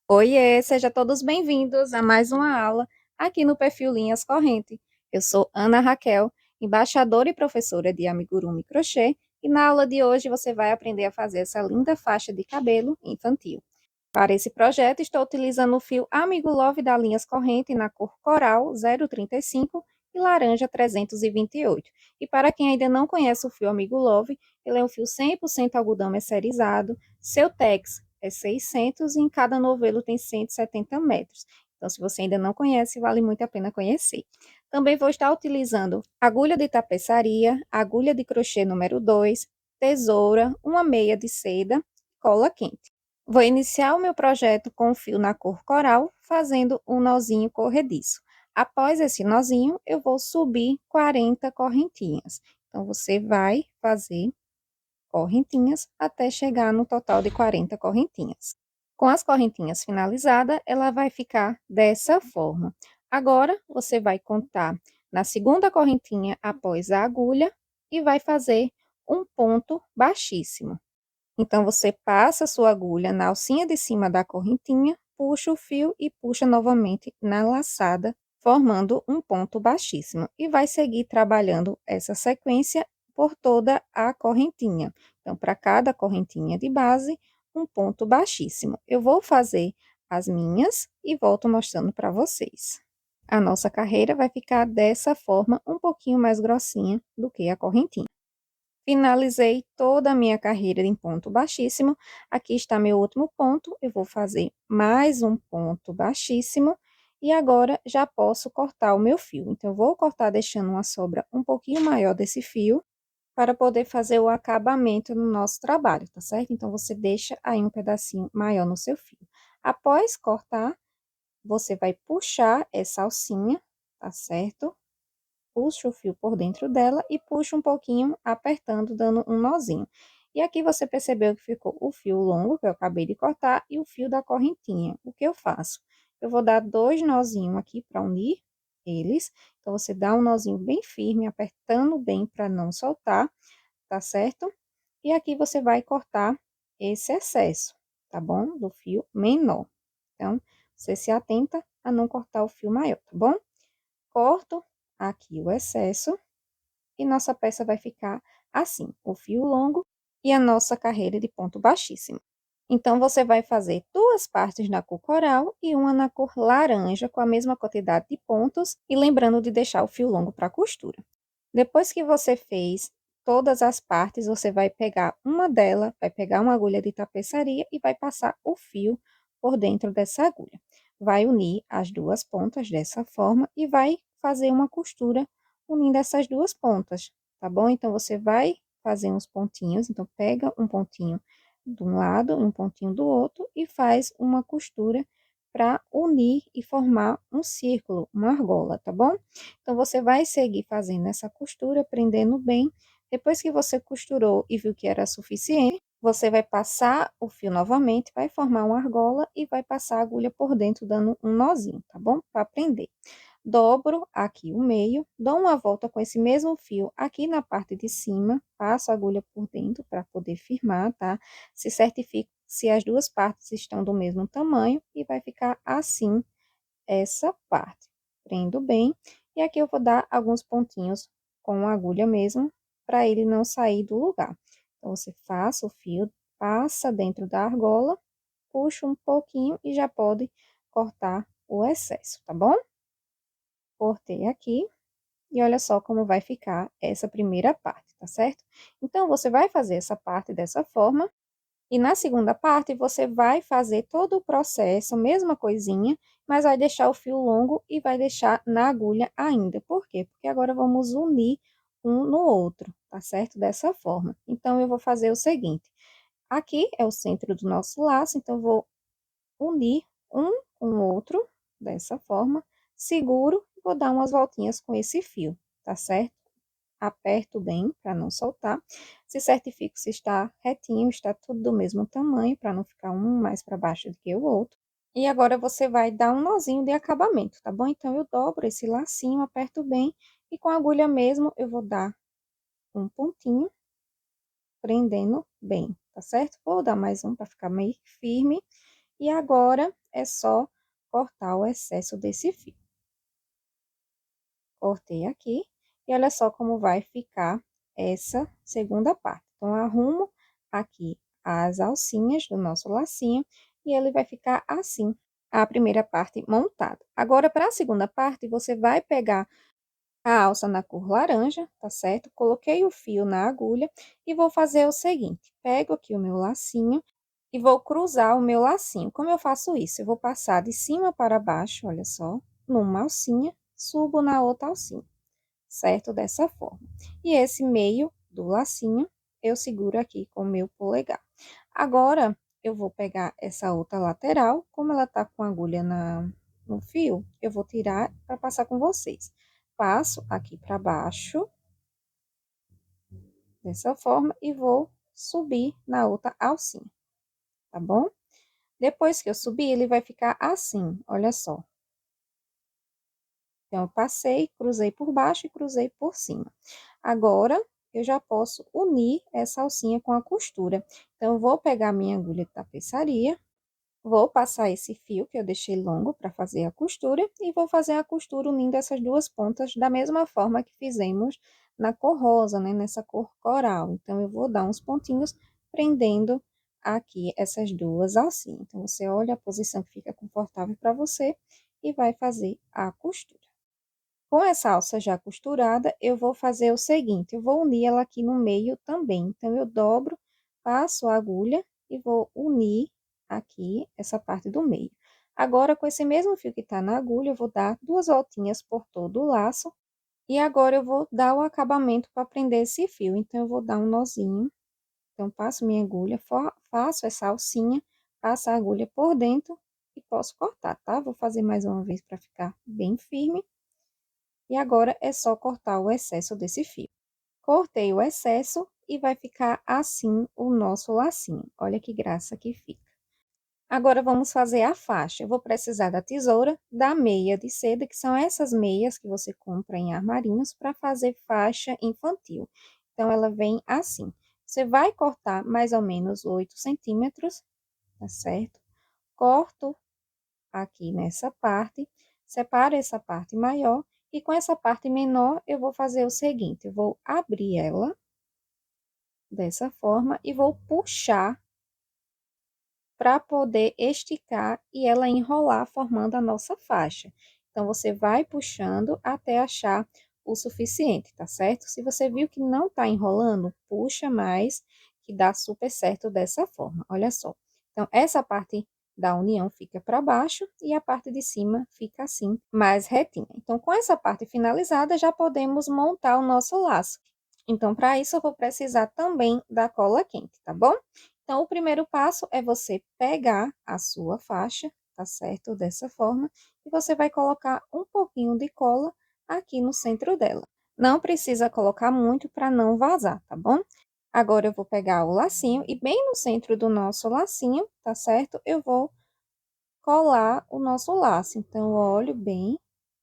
Oiê, sejam todos bem-vindos a mais uma aula aqui no perfil Linhas Corrente. Eu sou Ana Raquel, embaixadora e professora de amigurumi crochê, e na aula de hoje você vai aprender a fazer essa linda faixa de cabelo infantil. Para esse projeto, estou utilizando o fio Amigo Love da Linhas Corrente na cor coral 035 e laranja 328. E para quem ainda não conhece o fio Amigo Love, ele é um fio 100% algodão mercerizado, seu tex é 600 e em cada novelo tem 170 metros. Então, se você ainda não conhece, vale muito a pena conhecer. Também vou estar utilizando agulha de tapeçaria, agulha de crochê número 2, tesoura, uma meia de seda, cola quente. Vou iniciar o meu projeto com o fio na cor coral, fazendo um nozinho corrediço. Após esse nozinho, eu vou subir 40 correntinhas. Então, você vai fazer correntinhas até chegar no total de 40 correntinhas. Com as correntinhas finalizadas, ela vai ficar dessa forma. Agora, você vai contar na segunda correntinha após a agulha e vai fazer um ponto baixíssimo. Então, você passa a sua agulha na alcinha de cima da correntinha, puxa o fio e puxa novamente na laçada, formando um ponto baixíssimo. E vai seguir trabalhando essa sequência por toda a correntinha. Então, para cada correntinha de base, um ponto baixíssimo. Eu vou fazer as minhas e volto mostrando para vocês. A nossa carreira vai ficar dessa forma, um pouquinho mais grossinha do que a correntinha. Finalizei toda a minha carreira em ponto baixíssimo. Aqui está meu último ponto. Eu vou fazer mais um ponto baixíssimo. E agora já posso cortar o meu fio. Então, eu vou cortar deixando uma sobra um pouquinho maior desse fio para poder fazer o acabamento no nosso trabalho, tá certo? Então, você deixa aí um pedacinho maior no seu fio. Após cortar, você vai puxar essa alcinha, tá certo? Puxa o fio por dentro dela e puxa um pouquinho apertando, dando um nozinho. E aqui você percebeu que ficou o fio longo, que eu acabei de cortar, e o fio da correntinha. O que eu faço? Eu vou dar 2 nozinhos aqui para unir eles. Então, você dá um nozinho bem firme, apertando bem para não soltar, tá certo? E aqui você vai cortar esse excesso, tá bom? Do fio menor. Então, você se atenta a não cortar o fio maior, tá bom? Corto aqui o excesso e nossa peça vai ficar assim, o fio longo e a nossa carreira de ponto baixíssimo. Então, você vai fazer 2 partes na cor coral e uma na cor laranja, com a mesma quantidade de pontos, e lembrando de deixar o fio longo para costura. Depois que você fez todas as partes, você vai pegar uma delas, vai pegar uma agulha de tapeçaria e vai passar o fio por dentro dessa agulha. Vai unir as 2 pontas dessa forma e vai fazer uma costura unindo essas 2 pontas, tá bom? Então, você vai fazer uns pontinhos, então, pega um pontinho de um lado, um pontinho do outro e faz uma costura para unir e formar um círculo, uma argola, tá bom? Então, você vai seguir fazendo essa costura, prendendo bem. Depois que você costurou e viu que era suficiente, você vai passar o fio novamente, vai formar uma argola e vai passar a agulha por dentro, dando um nozinho, tá bom? Para prender. Dobro aqui o meio, dou uma volta com esse mesmo fio aqui na parte de cima, passo a agulha por dentro para poder firmar, tá? Se certifique se as 2 partes estão do mesmo tamanho e vai ficar assim essa parte. Prendo bem e aqui eu vou dar alguns pontinhos com a agulha mesmo, para ele não sair do lugar. Então, você passa o fio, passa dentro da argola, puxa um pouquinho e já pode cortar o excesso, tá bom? Cortei aqui e olha só como vai ficar essa primeira parte, tá certo? Então, você vai fazer essa parte dessa forma e na segunda parte, você vai fazer todo o processo, mesma coisinha, mas vai deixar o fio longo e vai deixar na agulha ainda. Por quê? Porque agora vamos unir um no outro, tá certo? Dessa forma. Então, eu vou fazer o seguinte: aqui é o centro do nosso laço, então, eu vou unir um com o outro, dessa forma, seguro, e vou dar umas voltinhas com esse fio, tá certo? Aperto bem para não soltar. Se certifico se está retinho, está tudo do mesmo tamanho, para não ficar um mais para baixo do que o outro. E agora você vai dar um nozinho de acabamento, tá bom? Então, eu dobro esse lacinho, aperto bem, e com a agulha mesmo eu vou dar um pontinho, prendendo bem, tá certo? Vou dar mais um para ficar meio firme, E agora, é só cortar o excesso desse fio. Cortei aqui, e olha só como vai ficar essa segunda parte. Então, arrumo aqui as alcinhas do nosso lacinho, e ele vai ficar assim, a primeira parte montada. Agora, para a segunda parte, você vai pegar a alça na cor laranja, tá certo? Coloquei o fio na agulha e vou fazer o seguinte: pego aqui o meu lacinho e vou cruzar o meu lacinho. Como eu faço isso? Eu vou passar de cima para baixo, olha só, numa alcinha, subo na outra alcinha, certo? Dessa forma. E esse meio do lacinho eu seguro aqui com o meu polegar. Agora, eu vou pegar essa outra lateral, como ela tá com a agulha no fio, eu vou tirar para passar com vocês. Passo aqui para baixo, dessa forma, e vou subir na outra alcinha, tá bom? Depois que eu subir, ele vai ficar assim, olha só. Então, eu passei, cruzei por baixo e cruzei por cima. Agora, eu já posso unir essa alcinha com a costura. Então, eu vou pegar minha agulha de tapeçaria, vou passar esse fio que eu deixei longo para fazer a costura e vou fazer a costura unindo essas duas pontas da mesma forma que fizemos na cor rosa, né? Nessa cor coral. Então, eu vou dar uns pontinhos prendendo aqui essas duas alcinhas. Então, você olha a posição que fica confortável para você e vai fazer a costura. Com essa alça já costurada, eu vou fazer o seguinte, eu vou unir ela aqui no meio também. Então, eu dobro, passo a agulha e vou unir aqui essa parte do meio. Agora, com esse mesmo fio que tá na agulha, eu vou dar duas voltinhas por todo o laço. E agora, eu vou dar o acabamento para prender esse fio. Então, eu vou dar um nozinho. Então, passo minha agulha, faço essa alcinha, passo a agulha por dentro e posso cortar, tá? Vou fazer mais uma vez para ficar bem firme. E agora, é só cortar o excesso desse fio. Cortei o excesso e vai ficar assim o nosso lacinho. Olha que graça que fica. Agora, vamos fazer a faixa. Eu vou precisar da tesoura, da meia de seda, que são essas meias que você compra em armarinhos para fazer faixa infantil. Então, ela vem assim. Você vai cortar mais ou menos 8 centímetros, tá certo? Corto aqui nessa parte, separo essa parte maior e com essa parte menor eu vou fazer o seguinte, eu vou abrir ela dessa forma e vou puxar para poder esticar e ela enrolar formando a nossa faixa. Então, você vai puxando até achar o suficiente, tá certo? Se você viu que não tá enrolando, puxa mais, que dá super certo dessa forma, olha só. Então, essa parte da união fica para baixo e a parte de cima fica assim, mais retinha. Então, com essa parte finalizada, já podemos montar o nosso laço. Então, para isso, eu vou precisar também da cola quente, tá bom? Então, o primeiro passo é você pegar a sua faixa, tá certo? Dessa forma, e você vai colocar um pouquinho de cola aqui no centro dela. Não precisa colocar muito para não vazar, tá bom? Agora, eu vou pegar o lacinho e bem no centro do nosso lacinho, tá certo? Eu vou colar o nosso laço. Então, eu olho bem,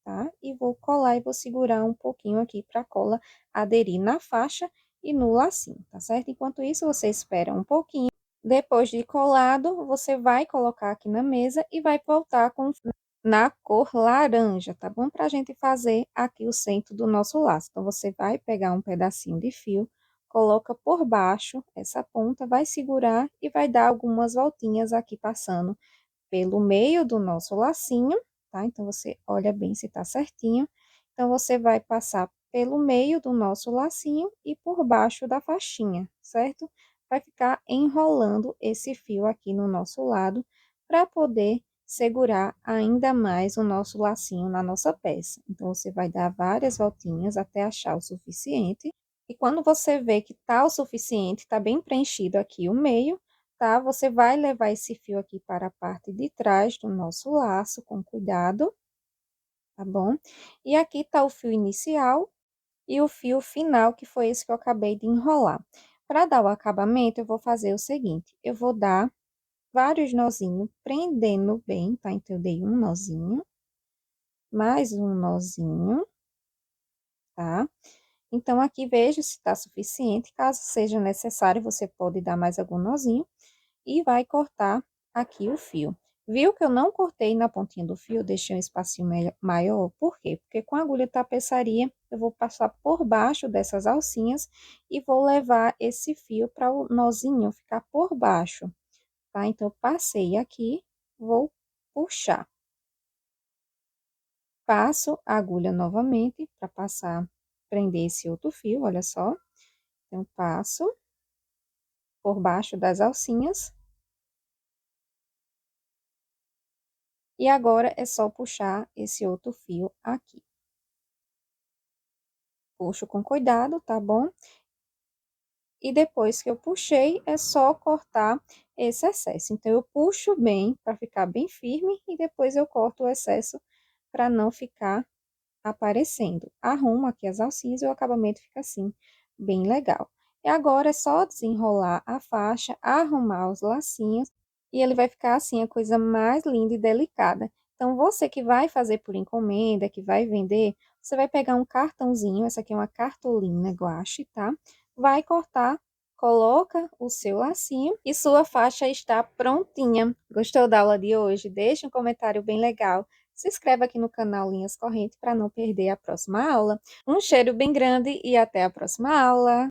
tá? E vou colar e vou segurar um pouquinho aqui para a cola aderir na faixa e no lacinho, tá certo? Enquanto isso, você espera um pouquinho. Depois de colado, você vai colocar aqui na mesa e vai voltar com na cor laranja, tá bom? Pra gente fazer aqui o centro do nosso laço. Então, você vai pegar um pedacinho de fio, coloca por baixo essa ponta, vai segurar e vai dar algumas voltinhas aqui passando pelo meio do nosso lacinho, tá? Então, você olha bem se tá certinho. Então, você vai passar pelo meio do nosso lacinho e por baixo da faixinha, certo? Vai ficar enrolando esse fio aqui no nosso lado para poder segurar ainda mais o nosso lacinho na nossa peça. Então, você vai dar várias voltinhas até achar o suficiente. E quando você vê que tá o suficiente, tá bem preenchido aqui o meio, tá? Você vai levar esse fio aqui para a parte de trás do nosso laço, com cuidado, tá bom? E aqui tá o fio inicial e o fio final, que foi esse que eu acabei de enrolar. Para dar o acabamento, eu vou fazer o seguinte, eu vou dar vários nozinhos, prendendo bem, tá? Então, eu dei um nozinho, mais um nozinho, tá? Então, aqui veja se tá suficiente, caso seja necessário, você pode dar mais algum nozinho e vai cortar aqui o fio. Viu que eu não cortei na pontinha do fio, deixei um espacinho maior? Por quê? Porque com a agulha tapeçaria, eu vou passar por baixo dessas alcinhas e vou levar esse fio para o nozinho ficar por baixo, tá? Então, eu passei aqui, vou puxar. Passo a agulha novamente para passar, prender esse outro fio, olha só. Então, passo por baixo das alcinhas. E agora é só puxar esse outro fio aqui. Puxo com cuidado, tá bom? E depois que eu puxei, é só cortar esse excesso. Então, eu puxo bem para ficar bem firme e depois eu corto o excesso para não ficar aparecendo. Arrumo aqui as alcinhas e o acabamento fica assim, bem legal. E agora é só desenrolar a faixa, arrumar os lacinhos e ele vai ficar assim, a coisa mais linda e delicada. Então, você que vai fazer por encomenda, que vai vender, você vai pegar um cartãozinho, essa aqui é uma cartolina guache, tá? Vai cortar, coloca o seu lacinho e sua faixa está prontinha. Gostou da aula de hoje? Deixe um comentário bem legal. Se inscreve aqui no canal Linhas Correntes para não perder a próxima aula. Um cheiro bem grande e até a próxima aula!